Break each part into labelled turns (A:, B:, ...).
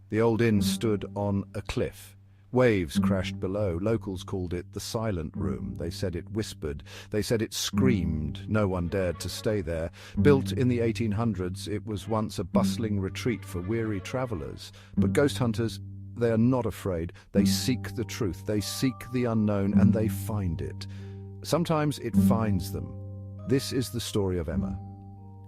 A: The old inn stood on a cliff. Waves crashed below. Locals called it the silent room. They said it whispered. They said it screamed. No one dared to stay there. Built in the 1800s, it was once a bustling retreat for weary travelers. But ghost hunters, they are not afraid. They seek the truth. They seek the unknown, and they find it. Sometimes it finds them. This is the story of Emma.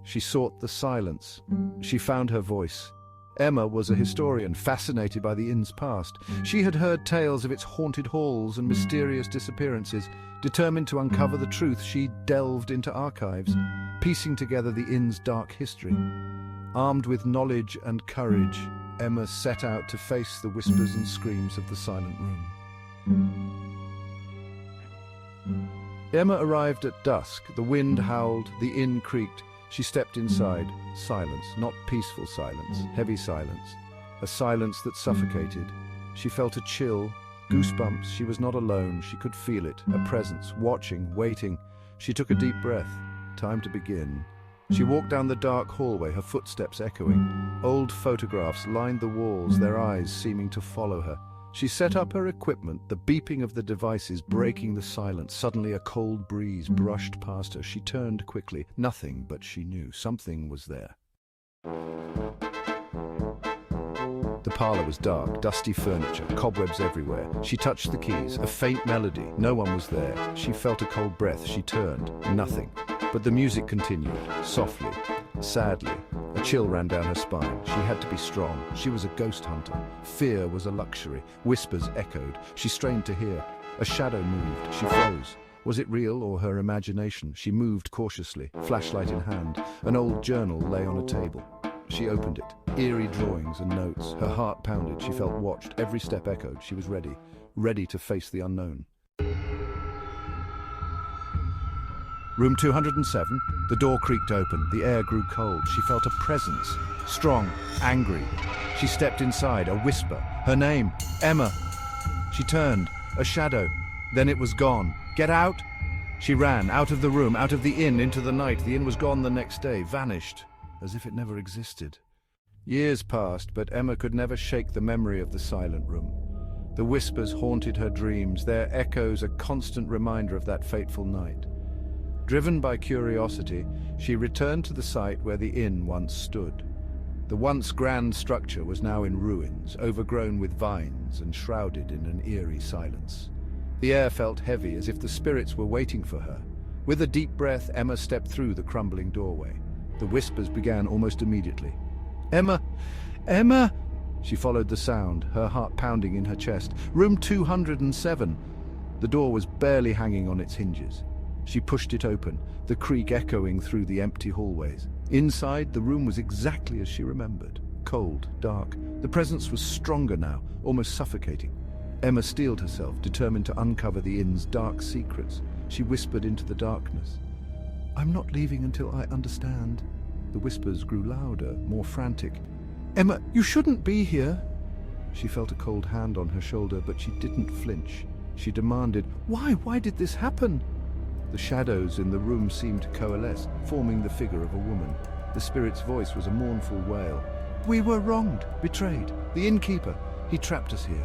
A: She sought the silence. She found her voice. Emma was a historian, fascinated by the inn's past. She had heard tales of its haunted halls and mysterious disappearances. Determined to uncover the truth, she delved into archives, piecing together the inn's dark history. Armed with knowledge and courage, Emma set out to face the whispers and screams of the silent room. Emma arrived at dusk. The wind howled, the inn creaked. She stepped inside. Silence, not peaceful silence, heavy silence. A silence that suffocated. She felt a chill, goosebumps. She was not alone. She could feel it, a presence, watching, waiting. She took a deep breath. Time to begin. She walked down the dark hallway, her footsteps echoing. Old photographs lined the walls, their eyes seeming to follow her. She set up her equipment, the beeping of the devices breaking the silence. Suddenly a cold breeze brushed past her. She turned quickly. Nothing, but she knew something was there. The parlor was dark, dusty furniture, cobwebs everywhere. She touched the keys, a faint melody. No one was there. She felt a cold breath. She turned. Nothing. But the music continued, softly, sadly. A chill ran down her spine. She had to be strong. She was a ghost hunter. Fear was a luxury. Whispers echoed. She strained to hear. A shadow moved. She froze. Was it real or her imagination? She moved cautiously, flashlight in hand. An old journal lay on a table. She opened it. Eerie drawings and notes. Her heart pounded. She felt watched. Every step echoed. She was ready. Ready to face the unknown. Room 207. The door creaked open. The air grew cold. She felt a presence. Strong, angry. She stepped inside. A whisper. Her name. Emma. She turned. A shadow. Then it was gone. Get out! She ran, out of the room, out of the inn, into the night. The inn was gone the next day. Vanished. As if it never existed. Years passed, but Emma could never shake the memory of the silent room. The whispers haunted her dreams. Their echoes a constant reminder of that fateful night. Driven by curiosity, she returned to the site where the inn once stood. The once grand structure was now in ruins, overgrown with vines and shrouded in an eerie silence. The air felt heavy, as if the spirits were waiting for her. With a deep breath, Emma stepped through the crumbling doorway. The whispers began almost immediately. "Emma! Emma!" She followed the sound, her heart pounding in her chest. Room 207. The door was barely hanging on its hinges. She pushed it open, the creak echoing through the empty hallways. Inside, the room was exactly as she remembered. Cold, dark. The presence was stronger now, almost suffocating. Emma steeled herself, determined to uncover the inn's dark secrets. She whispered into the darkness. "I'm not leaving until I understand." The whispers grew louder, more frantic. "Emma, you shouldn't be here." She felt a cold hand on her shoulder, but she didn't flinch. She demanded, "Why? Why did this happen?" The shadows in the room seemed to coalesce, forming the figure of a woman. The spirit's voice was a mournful wail. "We were wronged, betrayed. The innkeeper, he trapped us here.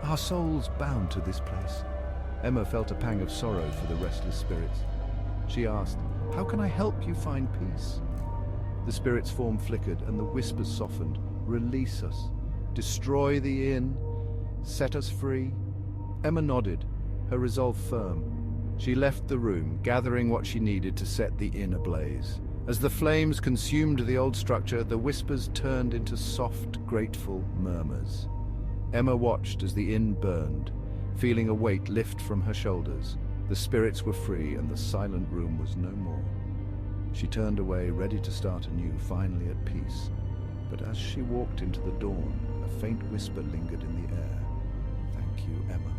A: Our souls bound to this place." Emma felt a pang of sorrow for the restless spirits. She asked, "How can I help you find peace?" The spirit's form flickered and the whispers softened. "Release us. Destroy the inn. Set us free." Emma nodded, her resolve firm. She left the room, gathering what she needed to set the inn ablaze. As the flames consumed the old structure, the whispers turned into soft, grateful murmurs. Emma watched as the inn burned, feeling a weight lift from her shoulders. The spirits were free and the silent room was no more. She turned away, ready to start anew, finally at peace. But as she walked into the dawn, a faint whisper lingered in the air. "Thank you, Emma."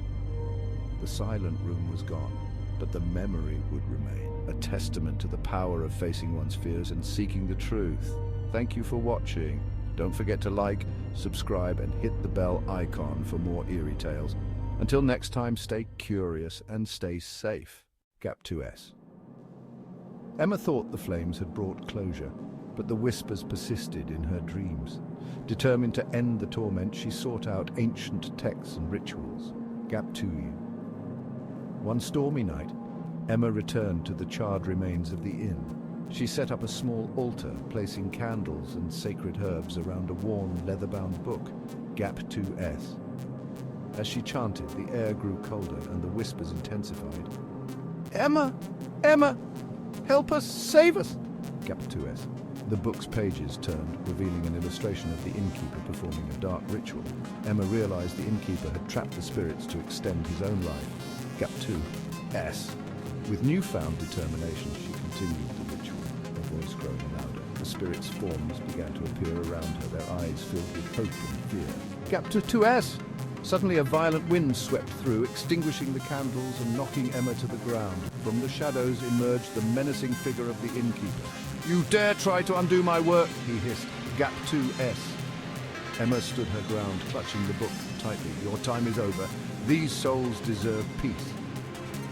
A: The silent room was gone, but the memory would remain, a testament to the power of facing one's fears and seeking the truth. Thank you for watching. Don't forget to like, subscribe, and hit the bell icon for more eerie tales. Until next time, stay curious and stay safe. Gap 2S. Emma thought the flames had brought closure. but the whispers persisted in her dreams. Determined to end the torment, she sought out ancient texts and rituals. Gap 2. One stormy night, Emma returned to the charred remains of the inn. She set up a small altar, placing candles and sacred herbs around a worn, leather-bound book, Gap 2S. As she chanted, the air grew colder and the whispers intensified. "Emma! Emma! Help us! Save us!" Gap 2S. The book's pages turned, revealing an illustration of the innkeeper performing a dark ritual. Emma realized the innkeeper had trapped the spirits to extend his own life. Gap 2S. With newfound determination, she continued the ritual, her voice growing louder. The spirits' forms began to appear around her, their eyes filled with hope and fear. Gap 2S. Suddenly a violent wind swept through, extinguishing the candles and knocking Emma to the ground. From the shadows emerged the menacing figure of the innkeeper. "You dare try to undo my work," he hissed. Gap 2S. Emma stood her ground, clutching the book tightly. "Your time is over. These souls deserve peace."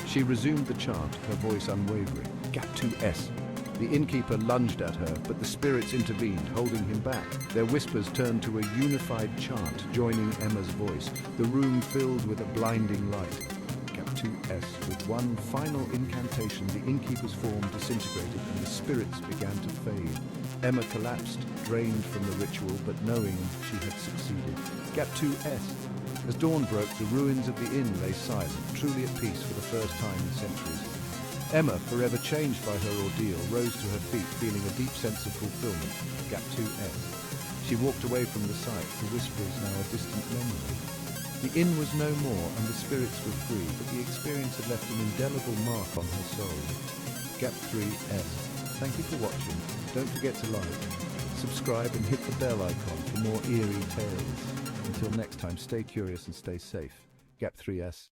A: She resumed the chant, her voice unwavering. Gap 2S. The innkeeper lunged at her, but the spirits intervened, holding him back. Their whispers turned to a unified chant, joining Emma's voice. The room filled with a blinding light. Gap 2S. With one final incantation, the innkeeper's form disintegrated and the spirits began to fade. Emma collapsed, drained from the ritual, but knowing she had succeeded. Gap 2S. As dawn broke, the ruins of the inn lay silent, truly at peace for the first time in centuries. Emma, forever changed by her ordeal, rose to her feet, feeling a deep sense of fulfillment. Gap 2S. She walked away from the site, the whispers now a distant memory. The inn was no more, and the spirits were free, but the experience had left an indelible mark on her soul. Gap 3S. Thank you for watching. Don't forget to like, subscribe, and hit the bell icon for more eerie tales. Until next time, stay curious and stay safe. Gap 3S.